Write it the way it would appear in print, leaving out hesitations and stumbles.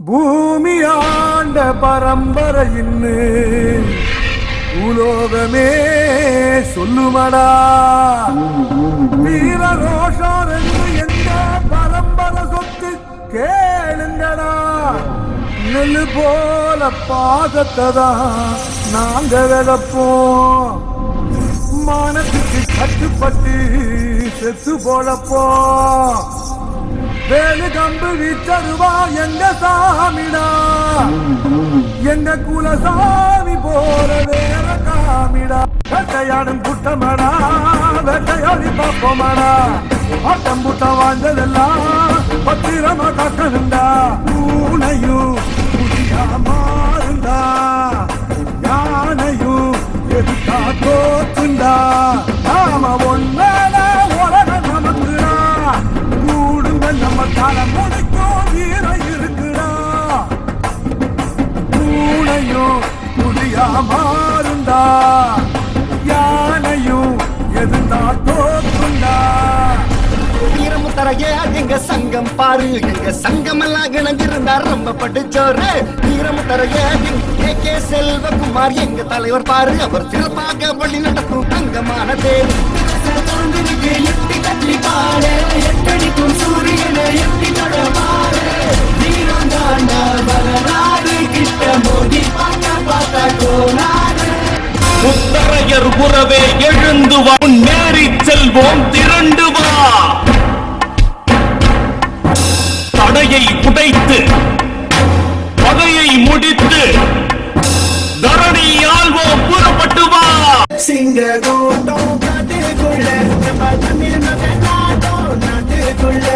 பூமி ஆண்ட பரம்பரையின்னு உலோகமே சொல்லுமடா. வீர ரோஷம் எந்த பரம்பரை சொத்து கேளுங்கடா. நெல்லு போல பாதத்தை தான் நாங்க விதப்போம். மானத்துக்கு கட்டுப்பட்டு செத்து போலப்போம். வேலு கம்பு வீச்சருவா எங்க சாமிடா. எங்க குலசாமி போற வேற காமிடா. வேட்டையாடும் குட்டமடா, வேட்டையாடி பார்ப்போமடா. ஆட்டம் புட்டம் வாழ்ந்ததெல்லாம் பத்திரமா காக்கணுண்டா. பூனையும் புதியாமா இருந்தா யானையும் எதுக்கா தோத்துண்டா. நாம ஒன்னால உலகம் நமக்குடா. கூடுங்க நம்ம தலை முடிக்கும் வீரம் இருக்குடா. பூனையும் புதியா மாறுண்டா, யானையும் எதுக்கா தோத்துண்டா. வீரமுத்தரைய எங்க சங்கம் பாரு, எங்க சங்கம் எல்லாம் இணைஞ்சிருந்தா ரொம்ப பட்டுச்சோறு. வீரமுத்தரைய கே செல்வகுமார் எங்க தலைவர் பாரு, அவர் சிறப்பாக வழி நடத்தும் தங்கமான தேர். எட்டி கட்டி பாரு, எட்டடிக்கும் சூரியனை எட்டி தொடமாறு. வீரம் தாண்டா வரலாறு கிட்ட மோதி பார்த்த கோனாறு. முத்தரையர் உறவே எழுந்து வா, நேரி செல்வோம் திரண்டு வா. தடையை உடைத்து பகையை முடித்து தரணி ஆள்வோம் புறப்பட்டு வா. சிங்க கூட்டம் காட்டுக்குள்ள, நம்ம தமிழ் நாட்டுக்குள்ள